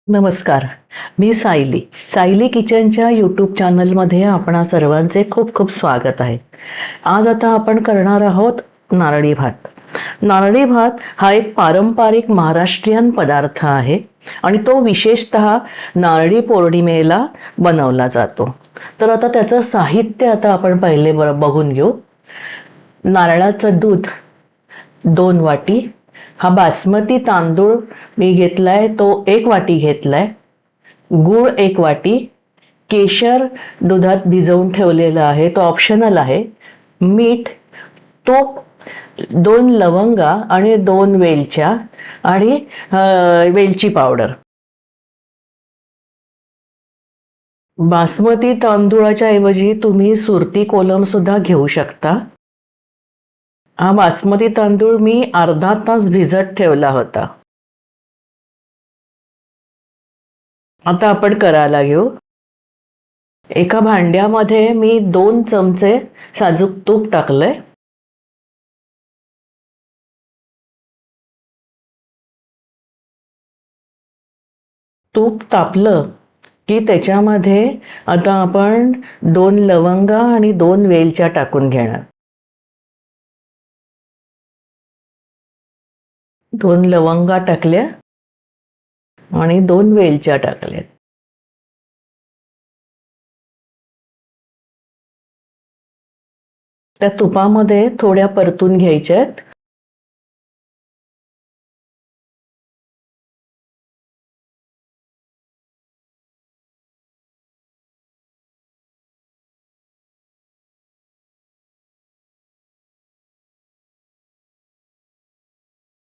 नमस्कार. मी सायली. सायली किचनच्या यूट्यूब चॅनलमध्ये आपणा सर्वांचे खूप खूप स्वागत आहे. आज आता आपण करणार आहोत नारळी भात. नारळी भात हा एक पारंपरिक महाराष्ट्रीयन पदार्थ आहे आणि तो विशेषतः नारळी पौर्णिमेला बनवला जातो. तर आता त्याचं साहित्य आता आपण पहिले बघून घेऊ. नारळाचं दूध 2 वाटी, हा बासमती तांदूळ मी घेतलाय तो 1 वाटी घेतलाय, गूळ 1 वाटी, केशर दुधात भिजवून ठेवलेला आहे तो ऑप्शनल आहे, मीठ, तूप, 2 लवंगा आणि 2 वेलच्या आणि वेलची पावडर. बासमती तांदूळाच्या ऐवजी तुम्ही सुरती कोलम सुद्धा घेऊ शकता. हा बासमती तांदूळ मी अर्धा तास भिजत ठेवला होता. आता आपण करायला घेऊ. एका भांड्यामध्ये मी 2 चमचे साजूक तूप टाकलंय. तूप तापलं की त्याच्यामध्ये आता आपण 2 लवंगा आणि 2 वेलच्या टाकून घेणार. 2 लवंगा टाकल्या आणि 2 वेलच्या टाकल्या. त्या तुपामध्ये थोड्या परतून घ्यायच्यात.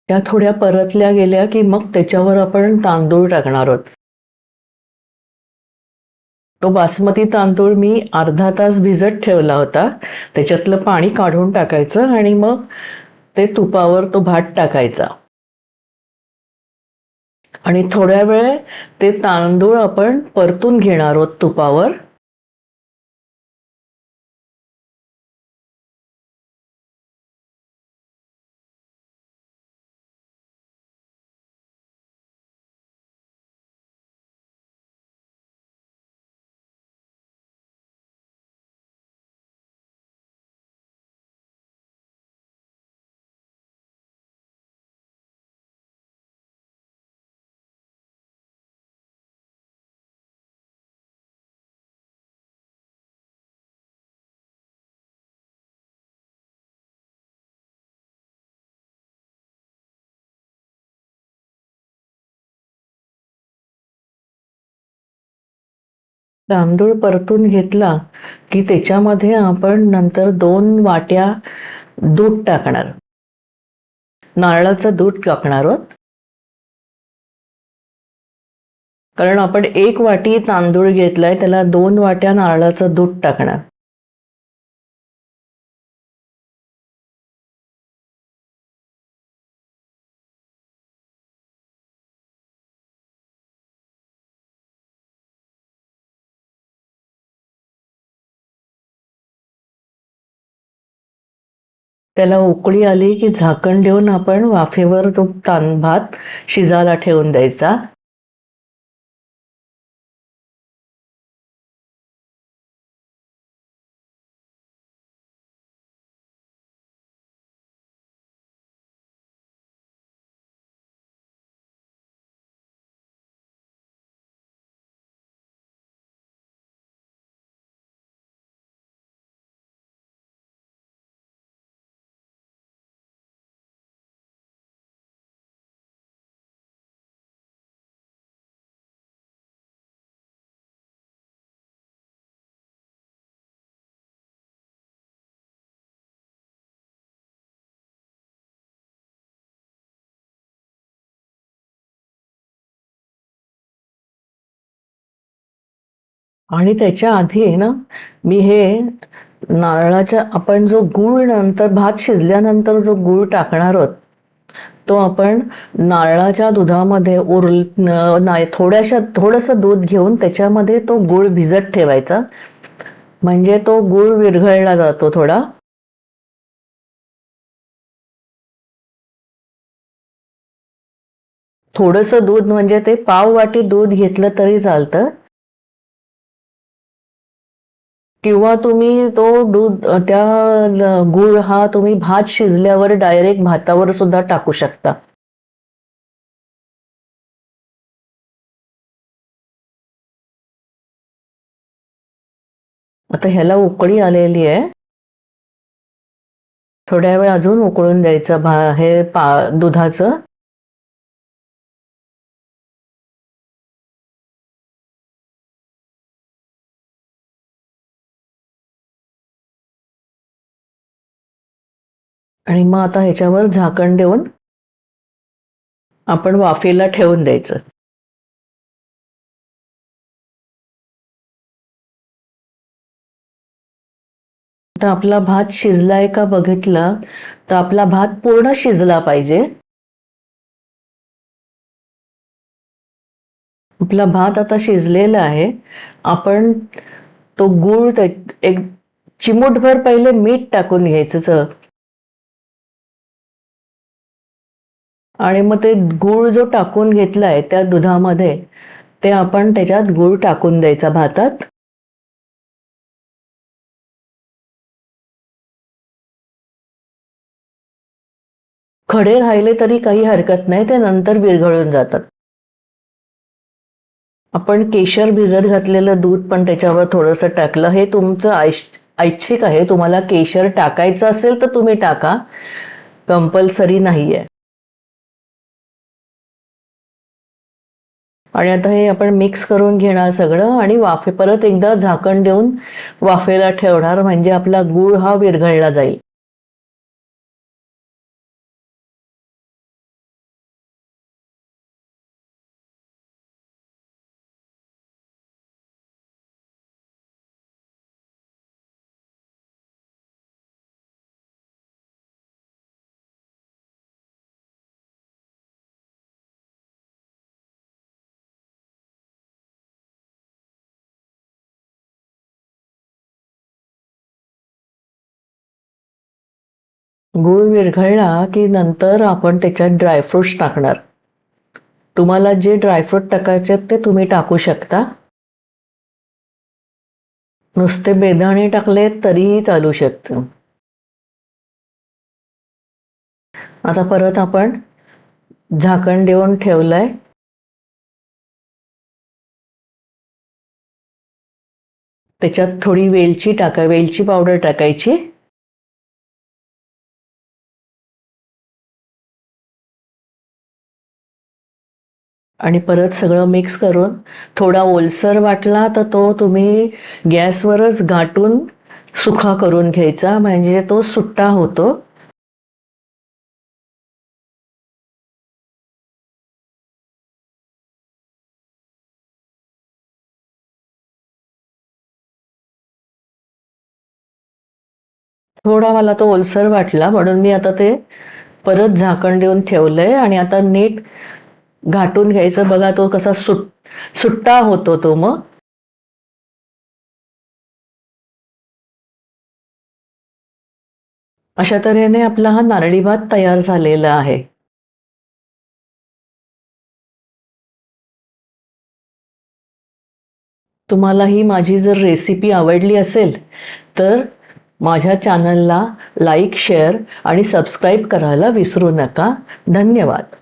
त्या थोड्या परतल्या गेल्या की मग त्याच्यावर आपण तांदूळ टाकणार आहोत. तो बासमती तांदूळ मी अर्धा तास भिजत ठेवला होता. त्याच्यातलं पाणी काढून टाकायचं आणि मग ते तुपावर तो भात टाकायचा आणि थोड्या वेळ ते तांदूळ आपण परतून घेणार आहोत तुपावर. तांदूळ परतून घेतला की त्याच्यामध्ये आपण नंतर 2 वाट्या दूध टाकणार. नारळाचं दूध टाकणार आहोत. कारण आपण 1 वाटी तांदूळ घेतलाय त्याला 2 वाट्या नारळाचं दूध टाकणार. त्याला उकळी आली की झाकण ठेवून आपण वाफेवर तो भात शिजायला ठेवून द्यायचा. आणि त्याच्या आधी आहे ना, मी हे नारळाच्या आपण जो गूळ नंतर भात शिजल्यानंतर जो गूळ टाकणार आहोत तो आपण नारळाच्या दुधामध्ये नाही थोडंसं दूध घेऊन त्याच्यामध्ये तो गूळ भिजत ठेवायचा. म्हणजे तो गूळ विरघळला जातो थोडा. थोडंसं दूध म्हणजे ते पाव वाटी दूध घेतलं तरी चालतं, किंवा तुम्ही तो दूध गूळ हा तुम्ही भात शिजल्यावर डायरेक्ट भातावर सुद्धा टाकू शकता. आता ह्याला उकळी आलेली आहे. थोड्या वेळ अजून उकळून द्यायचं दुधाचं. आणि मग आता ह्याच्यावर झाकण देऊन आपण वाफेला ठेवून द्यायचं. तर आपला भात शिजलाय का बघितलं तर आपला भात पूर्ण शिजला पाहिजे. आपला भात आता शिजलेला आहे. आपण तो गूळ एक चिमूटभर पहिले मीठ टाकून घ्यायचं. आणि मग ते गूळ जो टाकून घेतलाय त्या दुधामध्ये ते आपण त्याच्यात गूळ टाकून द्यायचा भातात. खडे राहिले तरी काही हरकत नाही, ते नंतर विरघळून जातात. आपण केशर भिजत घातलेलं दूध पण त्याच्यावर थोडंसं टाकलं. हे तुमचं ऐच्छिक आहे. तुम्हाला केशर टाकायचं असेल तर तुम्ही टाका, कंपल्सरी नाहीये. आणि आता हे आपण मिक्स करून घेणार सगळं आणि परत एकदा झाकण देऊन वाफेला ठेवणार, म्हणजे आपला गूळ हा विरघळला जाईल. गूळ विरघळला की नंतर आपण त्याच्यात ड्रायफ्रुट्स टाकणार. तुम्हाला जे ड्रायफ्रूट टाकायचे ते तुम्ही टाकू शकता. नुसते बेदाणे टाकले तरीही चालू शकतं. आता परत आपण झाकण देऊन ठेवलंय. त्याच्यात थोडी वेलची पावडर टाकायची. आणि परत सगळं मिक्स करून थोडा ओलसर वाटला तर तो तुम्ही गॅसवरच घाटून सुका करून घ्यायचा, म्हणजे तो सुट्टा होतो. थोडा मला तो ओलसर वाटला म्हणून मी आता ते परत झाकण देऊन ठेवलंय. आणि आता नीट घाटून घ्यायचं. बघा तो कसा सुट्टा होतो तो. मग अशा तऱ्हेने आपला हा नारळी भात तयार झालेला आहे. तुम्हाला ही माझी जर रेसिपी आवडली असेल तर माझ्या चॅनलला लाईक, शेअर आणि सबस्क्राईब करायला विसरू नका. धन्यवाद.